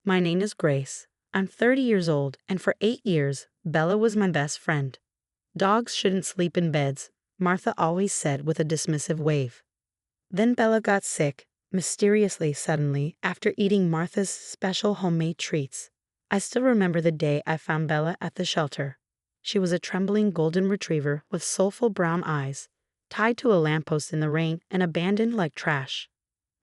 My name is Grace. I'm 30 years old, and for 8 years, Bella was my best friend. Dogs shouldn't sleep in beds, Martha always said with a dismissive wave. Then Bella got sick, mysteriously suddenly, after eating Martha's special homemade treats. I still remember the day I found Bella at the shelter. She was a trembling golden retriever with soulful brown eyes, tied to a lamppost in the rain and abandoned like trash.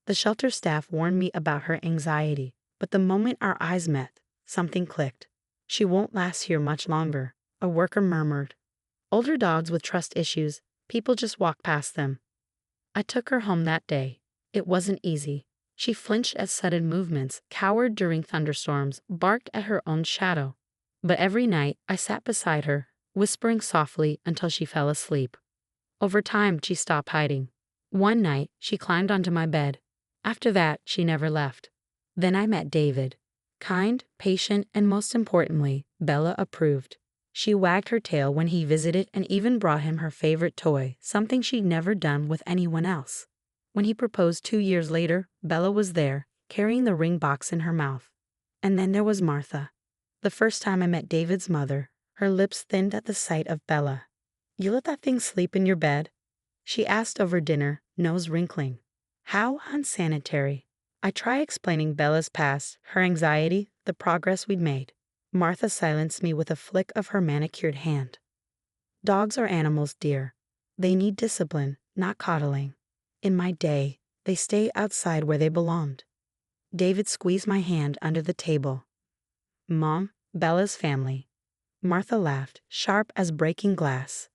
The shelter staff warned me about her anxiety, but the moment our eyes met, something clicked. She won't last here much longer, a worker murmured. Older dogs with trust issues, people just walk past them. I took her home that day. It wasn't easy. She flinched at sudden movements, cowered during thunderstorms, barked at her own shadow. But every night, I sat beside her, whispering softly until she fell asleep. Over time, she stopped hiding. One night, she climbed onto my bed. After that, she never left. Then I met David. Kind, patient, and most importantly, Bella approved. She wagged her tail when he visited and even brought him her favorite toy, something she'd never done with anyone else. When he proposed 2 years later, Bella was there, carrying the ring box in her mouth. And then there was Martha. The first time I met David's mother, her lips thinned at the sight of Bella. "You let that thing sleep in your bed?" she asked over dinner, nose wrinkling. How unsanitary. I try explaining Bella's past, her anxiety, the progress we'd made. Martha silenced me with a flick of her manicured hand. Dogs are animals, dear. They need discipline, not coddling. In my day, they stay outside where they belonged. David squeezed my hand under the table. Mom, Bella's family. Martha laughed, sharp as breaking glass.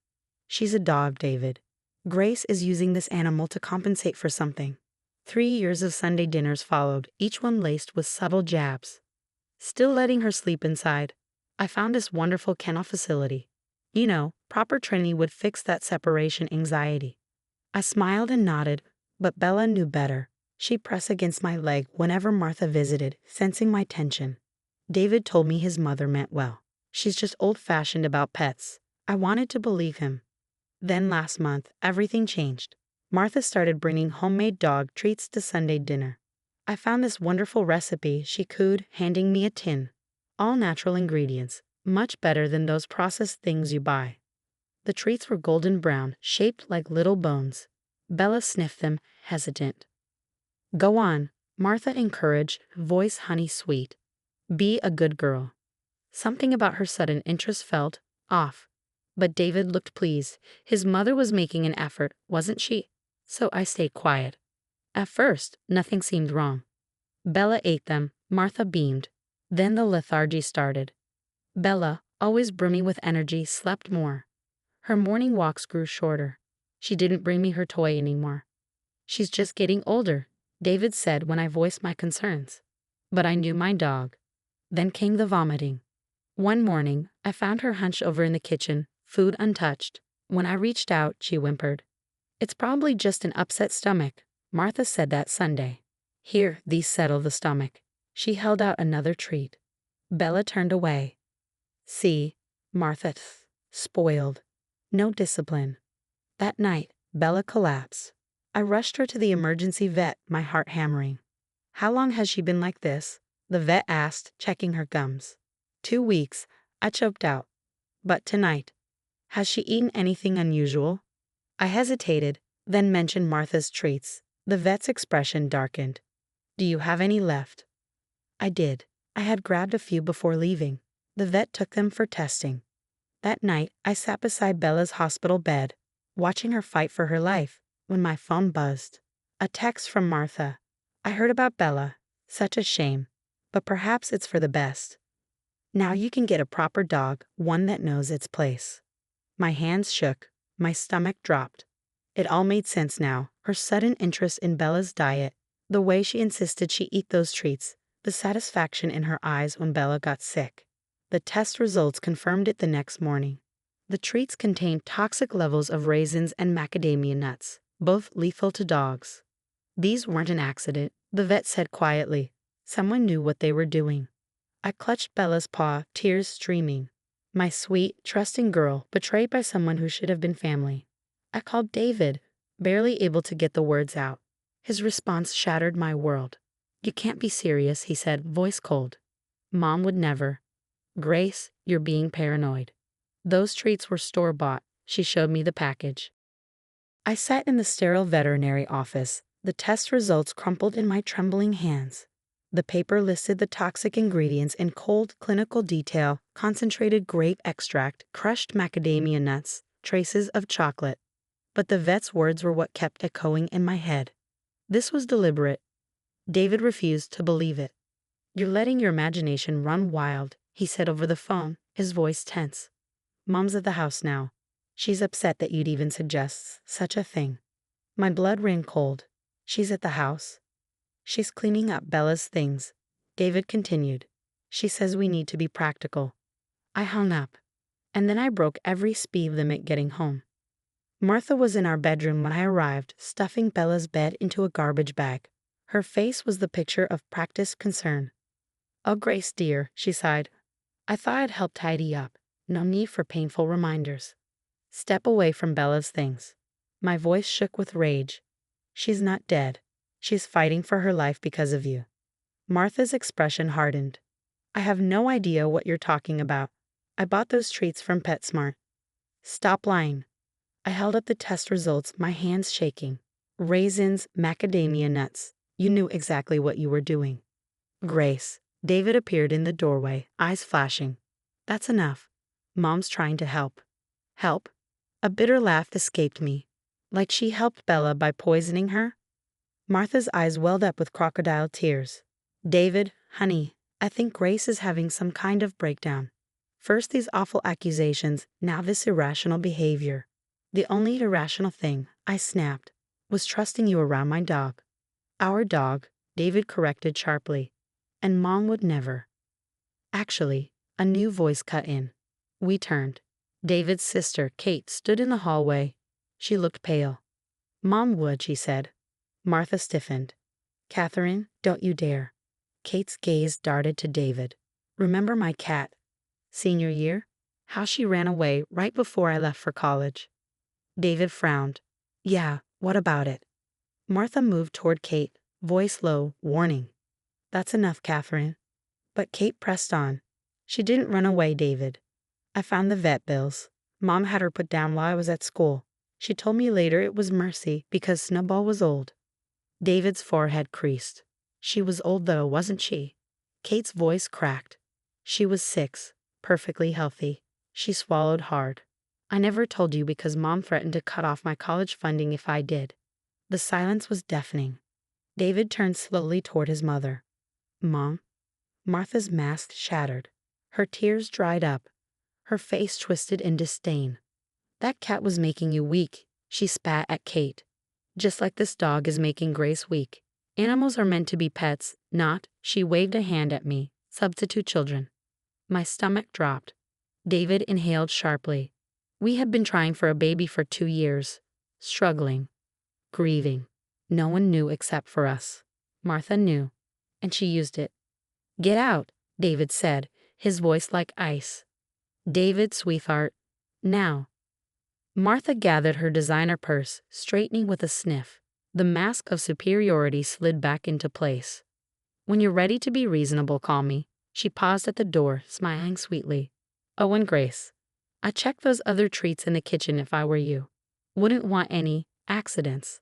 She's a dog, David. Grace is using this animal to compensate for something. 3 years of Sunday dinners followed, each one laced with subtle jabs. Still letting her sleep inside, I found this wonderful kennel facility. You know, proper training would fix that separation anxiety. I smiled and nodded, but Bella knew better. She'd press against my leg whenever Martha visited, sensing my tension. David told me his mother meant well. She's just old-fashioned about pets. I wanted to believe him. Then last month, everything changed. Martha started bringing homemade dog treats to Sunday dinner. I found this wonderful recipe she cooed, handing me a tin. All natural ingredients, much better than those processed things you buy. The treats were golden brown, shaped like little bones. Bella sniffed them, hesitant. "Go on," Martha encouraged, voice honey sweet. "Be a good girl." Something about her sudden interest felt off. But David looked pleased. His mother was making an effort, wasn't she? So I stayed quiet. At first, nothing seemed wrong. Bella ate them, Martha beamed. Then the lethargy started. Bella, always brimming with energy, slept more. Her morning walks grew shorter. She didn't bring me her toy anymore. "She's just getting older," David said when I voiced my concerns. But I knew my dog. Then came the vomiting. One morning, I found her hunched over in the kitchen, food untouched. When I reached out, she whimpered. "It's probably just an upset stomach," Martha said that Sunday. "Here, these settle the stomach." She held out another treat. Bella turned away. "See," Martha, spoiled. No discipline. That night, Bella collapsed. I rushed her to the emergency vet, my heart hammering. "How long has she been like this?" the vet asked, checking her gums. 2 weeks, I choked out. "But tonight, has she eaten anything unusual?" I hesitated, then mentioned Martha's treats. The vet's expression darkened. "Do you have any left?" I did. I had grabbed a few before leaving. The vet took them for testing. That night, I sat beside Bella's hospital bed, watching her fight for her life, when my phone buzzed. A text from Martha. "I heard about Bella. Such a shame. But perhaps it's for the best. Now you can get a proper dog, one that knows its place." My hands shook. My stomach dropped. It all made sense now. Her sudden interest in Bella's diet, the way she insisted she eat those treats, the satisfaction in her eyes when Bella got sick. The test results confirmed it the next morning. The treats contained toxic levels of raisins and macadamia nuts, both lethal to dogs. "These weren't an accident," the vet said quietly. "Someone knew what they were doing." I clutched Bella's paw, tears streaming. My sweet, trusting girl, betrayed by someone who should have been family. I called David, barely able to get the words out. His response shattered my world. You can't be serious, he said, voice cold. Mom would never. Grace, you're being paranoid. Those treats were store-bought. She showed me the package. I sat in the sterile veterinary office, the test results crumpled in my trembling hands. The paper listed the toxic ingredients in cold clinical detail: concentrated grape extract, crushed macadamia nuts, traces of chocolate. But the vet's words were what kept echoing in my head. This was deliberate. David refused to believe it. You're letting your imagination run wild, he said over the phone, his voice tense. Mom's at the house now. She's upset that you'd even suggest such a thing. My blood ran cold. She's at the house. She's cleaning up Bella's things. David continued. She says we need to be practical. I hung up. And then I broke every speed limit getting home. Martha was in our bedroom when I arrived, stuffing Bella's bed into a garbage bag. Her face was the picture of practiced concern. Oh, Grace dear, she sighed. I thought I'd help tidy up. No need for painful reminders. Step away from Bella's things. My voice shook with rage. She's not dead. She's fighting for her life because of you. Martha's expression hardened. I have no idea what you're talking about. I bought those treats from PetSmart. Stop lying. I held up the test results, my hands shaking. Raisins, macadamia nuts. You knew exactly what you were doing. Grace. David appeared in the doorway, eyes flashing. That's enough. Mom's trying to help. Help? A bitter laugh escaped me. Like she helped Bella by poisoning her? Martha's eyes welled up with crocodile tears. David, honey, I think Grace is having some kind of breakdown. First these awful accusations, now this irrational behavior. The only irrational thing, I snapped, was trusting you around my dog. Our dog, David corrected sharply. And Mom would never. Actually, a new voice cut in. We turned. David's sister, Kate, stood in the hallway. She looked pale. Mom would, she said. Martha stiffened. Catherine, don't you dare. Kate's gaze darted to David. Remember my cat? Senior year? How she ran away right before I left for college. David frowned. Yeah, what about it? Martha moved toward Kate, voice low, warning. That's enough, Catherine. But Kate pressed on. She didn't run away, David. I found the vet bills. Mom had her put down while I was at school. She told me later it was mercy because Snowball was old. David's forehead creased. She was old though, wasn't she? Kate's voice cracked. She was 6, perfectly healthy. She swallowed hard. I never told you because Mom threatened to cut off my college funding if I did. The silence was deafening. David turned slowly toward his mother. Mom? Martha's mask shattered. Her tears dried up. Her face twisted in disdain. That cat was making you weak, she spat at Kate. Just like this dog is making Grace weak. Animals are meant to be pets, not, she waved a hand at me, substitute children. My stomach dropped. David inhaled sharply. We had been trying for a baby for 2 years. Struggling. Grieving. No one knew except for us. Martha knew. And she used it. Get out, David said, his voice like ice. David, sweetheart. Now. Martha gathered her designer purse, straightening with a sniff. The mask of superiority slid back into place. When you're ready to be reasonable, call me. She paused at the door, smiling sweetly. Oh, and Grace. I'd check those other treats in the kitchen if I were you. Wouldn't want any accidents.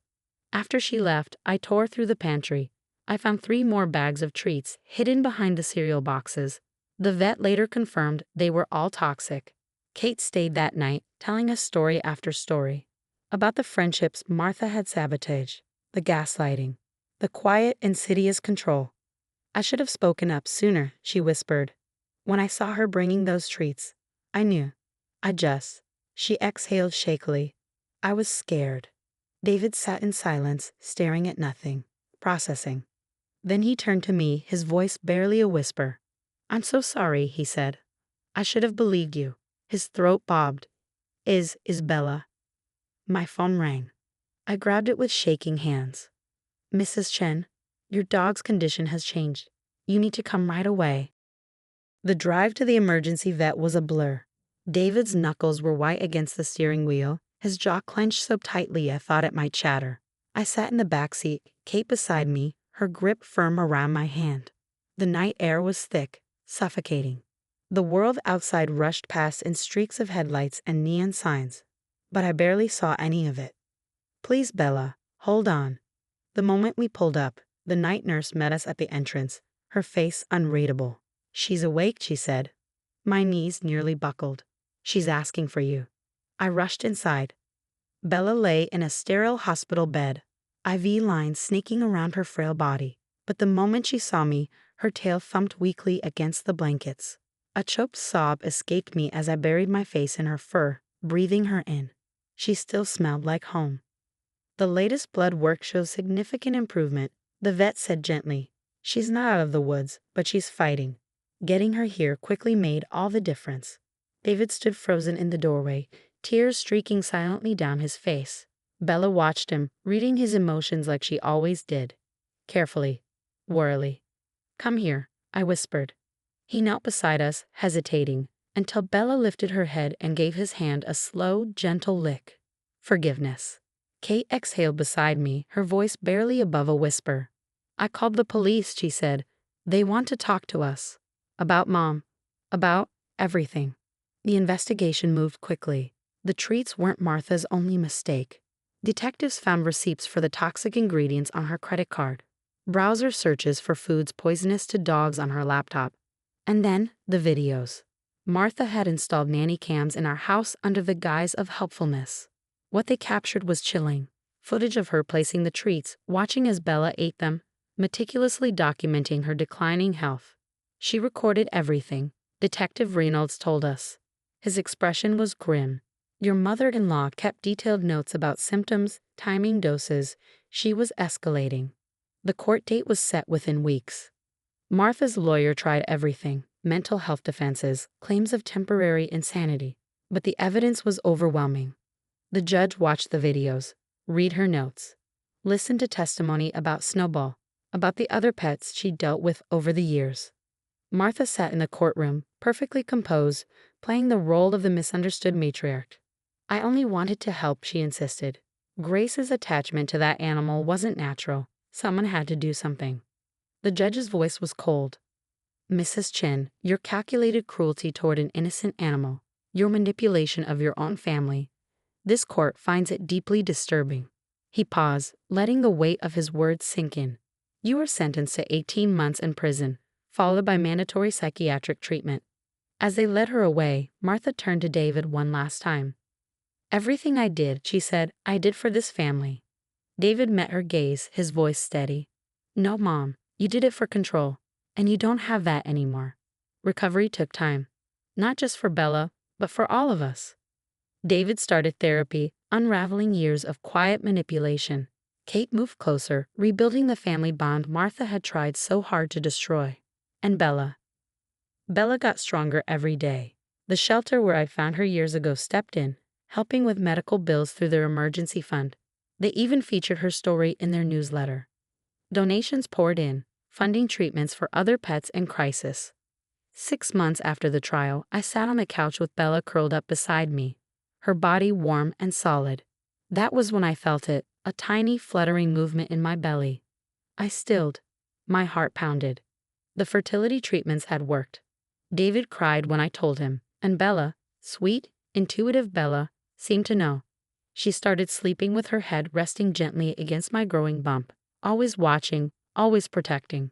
After she left, I tore through the pantry. I found 3 more bags of treats hidden behind the cereal boxes. The vet later confirmed they were all toxic. Kate stayed that night, telling us story after story about the friendships Martha had sabotaged, the gaslighting, the quiet, insidious control. I should have spoken up sooner, she whispered. When I saw her bringing those treats, I knew. She exhaled shakily. I was scared. David sat in silence, staring at nothing, processing. Then he turned to me, his voice barely a whisper. I'm so sorry, he said. I should have believed you. His throat bobbed. Is Bella? My phone rang. I grabbed it with shaking hands. Mrs. Chen, your dog's condition has changed. You need to come right away. The drive to the emergency vet was a blur. David's knuckles were white against the steering wheel, his jaw clenched so tightly I thought it might shatter. I sat in the back seat, Kate beside me, her grip firm around my hand. The night air was thick, suffocating. The world outside rushed past in streaks of headlights and neon signs, but I barely saw any of it. "Please, Bella, hold on." The moment we pulled up, the night nurse met us at the entrance, her face unreadable. "She's awake," she said. My knees nearly buckled. "She's asking for you." I rushed inside. Bella lay in a sterile hospital bed, IV lines snaking around her frail body. But the moment she saw me, her tail thumped weakly against the blankets. A choked sob escaped me as I buried my face in her fur, breathing her in. She still smelled like home. "The latest blood work shows significant improvement," the vet said gently. "She's not out of the woods, but she's fighting." Getting her here quickly made all the difference. David stood frozen in the doorway, tears streaking silently down his face. Bella watched him, reading his emotions like she always did. Carefully, warily. "Come here," I whispered. He knelt beside us, hesitating, until Bella lifted her head and gave his hand a slow, gentle lick. "Forgiveness." Kate exhaled beside me, her voice barely above a whisper. "I called the police," she said. "They want to talk to us. About Mom. About everything." The investigation moved quickly. The treats weren't Martha's only mistake. Detectives found receipts for the toxic ingredients on her credit card, browser searches for foods poisonous to dogs on her laptop, and then the videos. Martha had installed nanny cams in our house under the guise of helpfulness. What they captured was chilling. Footage of her placing the treats, watching as Bella ate them, meticulously documenting her declining health. She recorded everything, Detective Reynolds told us. His expression was grim. Your mother-in-law kept detailed notes about symptoms, timing doses. She was escalating. The court date was set within weeks. Martha's lawyer tried everything, mental health defenses, claims of temporary insanity, but the evidence was overwhelming. The judge watched the videos, read her notes, listened to testimony about Snowball, about the other pets she dealt with over the years. Martha sat in the courtroom, perfectly composed, playing the role of the misunderstood matriarch. "I only wanted to help," she insisted. Grace's attachment to that animal wasn't natural. Someone had to do something. The judge's voice was cold. "Mrs. Chin, your calculated cruelty toward an innocent animal, your manipulation of your own family, this court finds it deeply disturbing." He paused, letting the weight of his words sink in. "You are sentenced to 18 months in prison, followed by mandatory psychiatric treatment." As they led her away, Martha turned to David one last time. "Everything I did," she said, "I did for this family." David met her gaze, his voice steady. "No, Mom, you did it for control, and you don't have that anymore." Recovery took time, not just for Bella, but for all of us. David started therapy, unraveling years of quiet manipulation. Kate moved closer, rebuilding the family bond Martha had tried so hard to destroy. And Bella got stronger every day. The shelter where I found her years ago stepped in, helping with medical bills through their emergency fund. They even featured her story in their newsletter. Donations poured in, funding treatments for other pets in crisis. 6 months after the trial, I sat on the couch with Bella curled up beside me, her body warm and solid. That was when I felt it, a tiny fluttering movement in my belly. I stilled. My heart pounded. The fertility treatments had worked. David cried when I told him, and Bella, sweet, intuitive Bella, seemed to know. She started sleeping with her head resting gently against my growing bump, always watching, always protecting.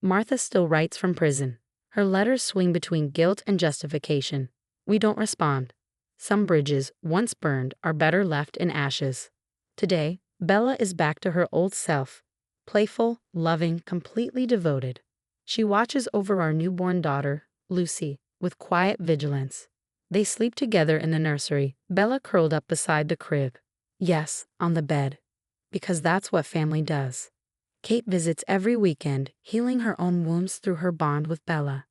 Martha still writes from prison. Her letters swing between guilt and justification. We don't respond. Some bridges, once burned, are better left in ashes. Today, Bella is back to her old self, playful, loving, completely devoted. She watches over our newborn daughter, Lucy, with quiet vigilance. They sleep together in the nursery, Bella curled up beside the crib. Yes, on the bed. Because that's what family does. Kate visits every weekend, healing her own wounds through her bond with Bella.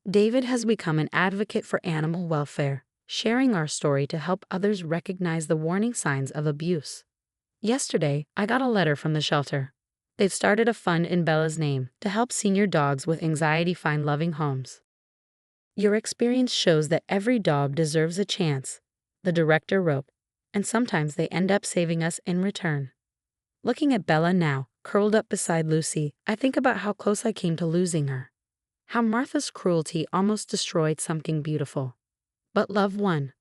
David has become an advocate for animal welfare, sharing our story to help others recognize the warning signs of abuse. Yesterday, I got a letter from the shelter. They've started a fund in Bella's name to help senior dogs with anxiety find loving homes. "Your experience shows that every dog deserves a chance," the director wrote, "and sometimes they end up saving us in return." Looking at Bella now, Curled up beside Lucy, I think about how close I came to losing her. How Martha's cruelty almost destroyed something beautiful. But love won.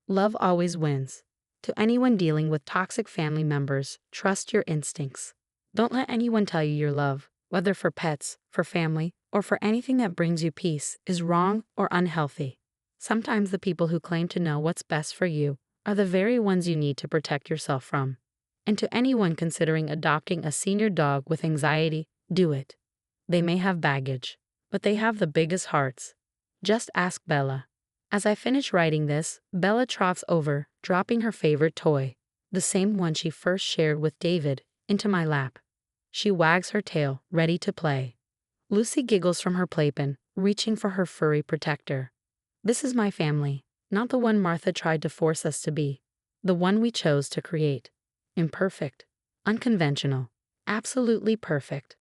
Love always wins. To anyone dealing with toxic family members, trust your instincts. Don't let anyone tell you your love, whether for pets, for family, or for anything that brings you peace, is wrong or unhealthy. Sometimes the people who claim to know what's best for you are the very ones you need to protect yourself from. And to anyone considering adopting a senior dog with anxiety, do it. They may have baggage, but they have the biggest hearts. Just ask Bella. As I finish writing this, Bella trots over, dropping her favorite toy, the same one she first shared with David, into my lap. She wags her tail, ready to play. Lucy giggles from her playpen, reaching for her furry protector. This is my family, not the one Martha tried to force us to be, the one we chose to create. Imperfect, unconventional, absolutely perfect.